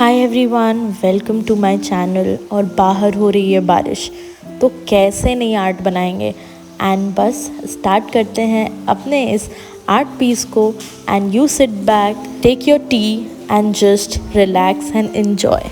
Hi everyone, welcome to my channel. और बाहर हो रही है बारिश, तो कैसे नहीं आर्ट बनाएंगे। एंड बस स्टार्ट करते हैं अपने इस आर्ट पीस को। And you sit back, take your tea and just relax and enjoy.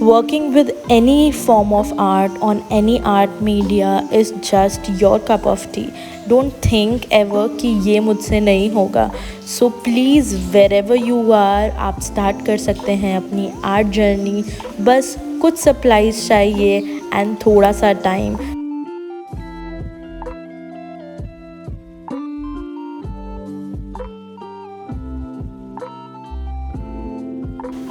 Working with any form of art on any art media is just your cup of tea. Don't think ever कि ये मुझसे नहीं होगा. So please wherever you are आप start कर सकते हैं अपनी art journey. बस कुछ supplies चाहिए and थोड़ा सा time.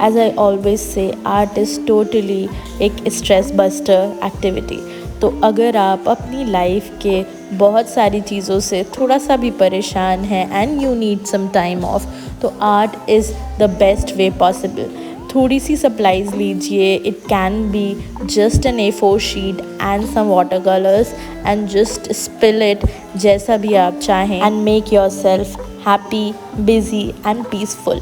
As I always say, art is totally एक स्ट्रेस बस्टर एक्टिविटी। तो अगर आप अपनी लाइफ के बहुत सारी चीज़ों से थोड़ा सा भी परेशान हैं and you need some time off, तो art is the best way possible. थोड़ी सी सप्लाईज लीजिए। It can be just an A4 sheet and some water colours and just spill it जैसा भी आप चाहें and make yourself happy, busy and peaceful.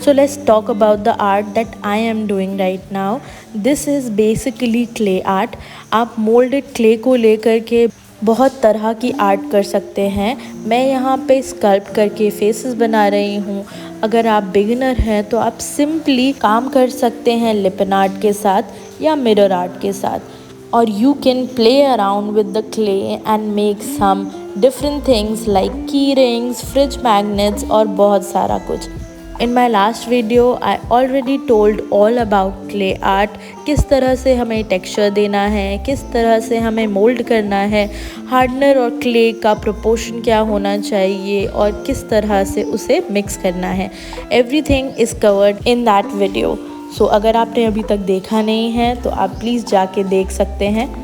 So let's talk about the art that I am doing right now. This is basically clay art. आप molded clay को लेकर के बहुत तरह की आर्ट कर सकते हैं। मैं यहाँ पे स्कल्प करके फेसेस बना रही हूँ। अगर आप बिगिनर हैं तो आप सिंपली काम कर सकते हैं लिपन आर्ट के साथ या मिरर आर्ट के साथ। और you can play around with the clay and make some different things like key rings, fridge magnets और बहुत सारा कुछ। In my last video, I already told all about clay art. किस तरह से हमें टेक्सचर देना है, किस तरह से हमें मोल्ड करना है, हार्डनर और क्ले का प्रोपोर्शन क्या होना चाहिए और किस तरह से उसे मिक्स करना है। Everything is covered in that video. So अगर आपने अभी तक देखा नहीं है तो आप प्लीज़ जाके देख सकते हैं।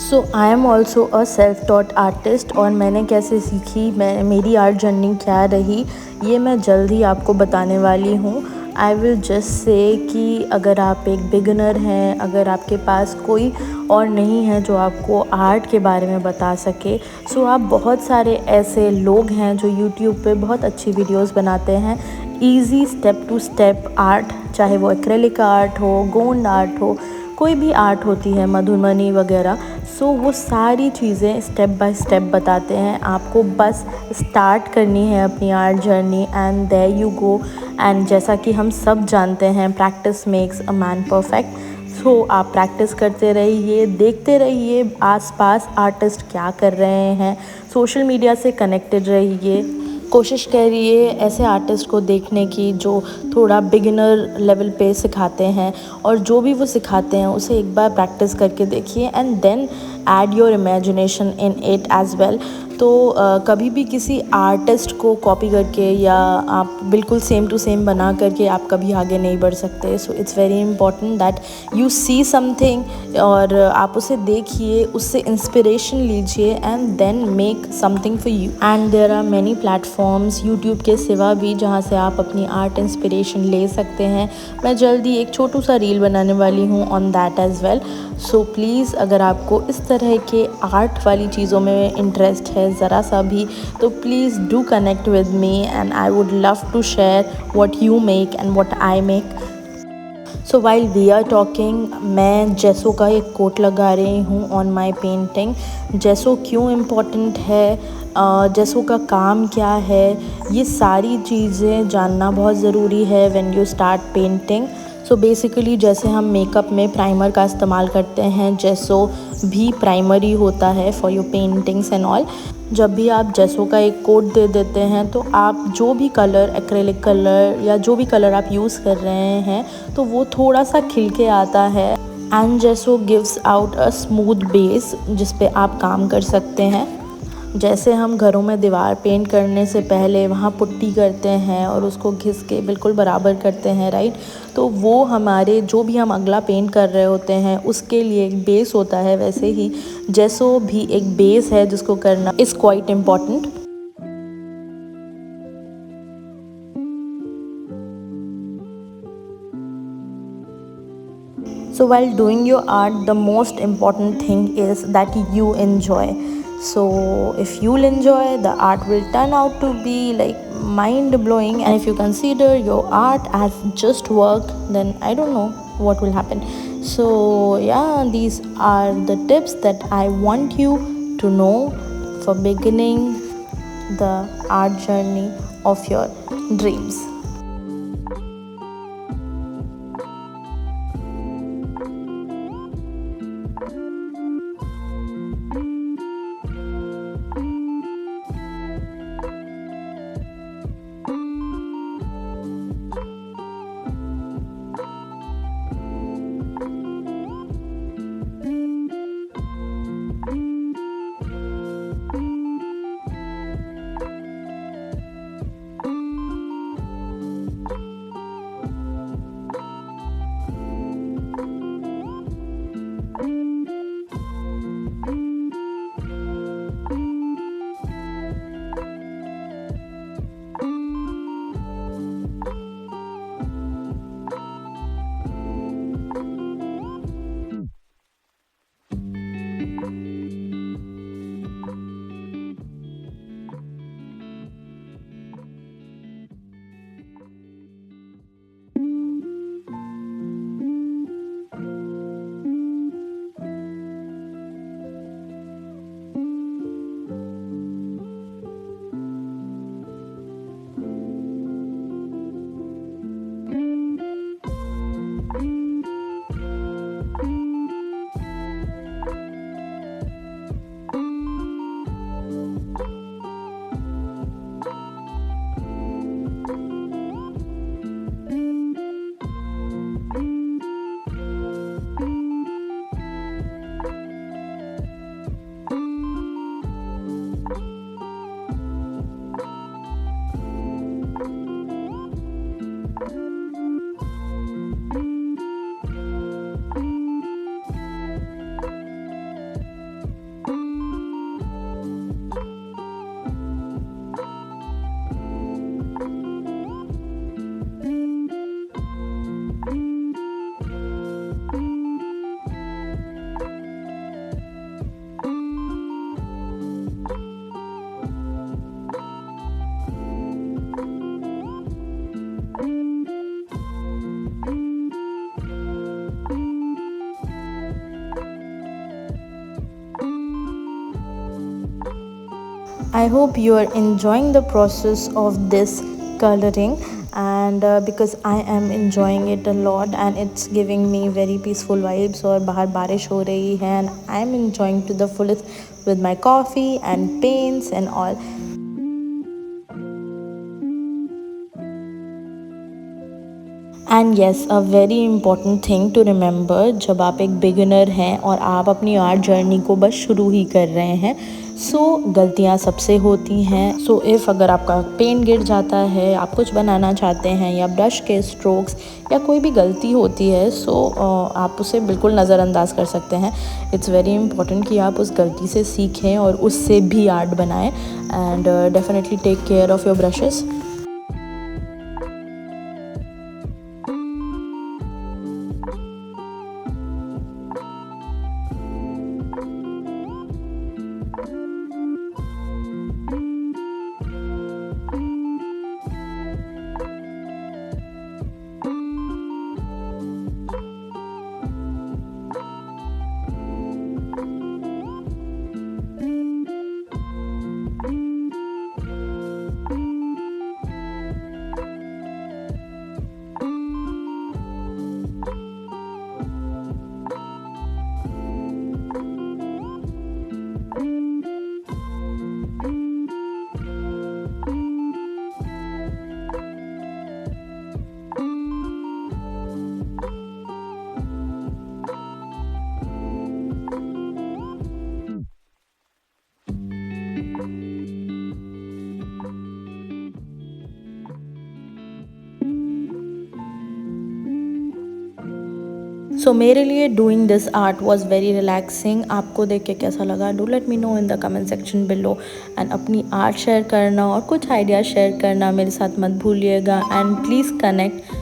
So I am also a self taught artist. और मैंने कैसे सीखी, मेरी आर्ट जर्नी क्या रही, ये मैं जल्द ही आपको बताने वाली हूँ। आई विल जस्ट से कि अगर आप एक बिगिनर हैं, अगर आपके पास कोई और नहीं है जो आपको आर्ट के बारे में बता सके, सो आप बहुत सारे ऐसे लोग हैं जो यूट्यूब पे बहुत अच्छी वीडियोस बनाते हैं। Easy step to step art, चाहे वो एक्रेलिक आर्ट हो, गोंड आर्ट हो, कोई भी आर्ट होती है, मधुबनी वगैरह। सो वो सारी चीज़ें स्टेप बाय स्टेप बताते हैं। आपको बस स्टार्ट करनी है अपनी art journey and there you go. And जैसा कि हम सब जानते हैं, practice makes a man perfect. So आप प्रैक्टिस करते रहिए, देखते रहिए आसपास आर्टिस्ट क्या कर रहे हैं, सोशल मीडिया से कनेक्टेड रहिए। कोशिश करिए ऐसे आर्टिस्ट को देखने की जो थोड़ा बिगिनर लेवल पे सिखाते हैं, और जो भी वो सिखाते हैं उसे एक बार प्रैक्टिस करके देखिए and then add your imagination in it as well. तो कभी भी किसी आर्टिस्ट को कॉपी करके या आप बिल्कुल सेम टू सेम बना करके आप कभी आगे नहीं बढ़ सकते। So it's very important that you see something और आप उसे देखिए, उससे इंस्पिरेशन लीजिए and then make something for you. And there are many platforms YouTube के सिवा भी जहाँ से आप अपनी आर्ट इंस्पिरेशन ले सकते हैं। मैं जल्दी एक छोटू सा रील बनाने वाली हूँ on that as well. So please अगर आपको इस तरह के आर्ट वाली चीज़ों में इंटरेस्ट है ज़रा सा भी, तो please do connect with me and I would love to share what you make and what I make. So while we are talking, मैं जेसो का एक कोट लगा रही हूँ ऑन माई पेंटिंग। जेसो क्यों इम्पॉर्टेंट है, जेसो का काम क्या है, ये सारी चीज़ें जानना बहुत ज़रूरी है when you start painting. So basically जैसे हम मेकअप में प्राइमर का इस्तेमाल करते हैं, जेसो भी प्राइमरी होता है for your paintings and all. जब भी आप जेसो का एक कोट दे देते हैं तो आप जो भी कलर, एक्रेलिक कलर या जो भी कलर आप यूज़ कर रहे हैं, तो वो थोड़ा सा खिल के आता है। And जेसो gives out a smooth base जिस पे आप काम कर सकते हैं। जैसे हम घरों में दीवार पेंट करने से पहले वहाँ पुट्टी करते हैं और उसको घिस के बिल्कुल बराबर करते हैं, राइट। तो वो हमारे जो भी हम अगला पेंट कर रहे होते हैं उसके लिए एक बेस होता है, वैसे ही जैसो भी एक बेस है जिसको करना is quite important. So while doing your art, the most important thing is that you enjoy. So if you'll enjoy, the art will turn out to be like mind blowing. And if you consider your art as just work, then I don't know what will happen. So yeah, these are the tips that I want you to know for beginning the art journey of your dreams. I hope you are enjoying the process of this coloring, and because I am enjoying it a lot and it's giving me very peaceful vibes. और बाहर बारिश हो रही है and I am enjoying to the fullest with my coffee and paints and all. And yes, a very important thing to remember, जब आप एक beginner हैं और आप अपनी आर्ट जर्नी को बस शुरू ही कर रहे हैं, सो गलतियां सबसे होती हैं। सो इफ़ अगर आपका पेन गिर जाता है, आप कुछ बनाना चाहते हैं या ब्रश के स्ट्रोक्स या कोई भी गलती होती है, सो आप उसे बिल्कुल नज़रअंदाज कर सकते हैं। इट्स वेरी इंपॉर्टेंट कि आप उस गलती से सीखें और उससे भी आर्ट बनाएं। And definitely take care of your brushes. So मेरे लिए doing this art was very relaxing. आपको देख के कैसा लगा, do let me know in the comment section below. And अपनी आर्ट शेयर करना और कुछ आइडिया शेयर करना मेरे साथ मत भूलिएगा। And please connect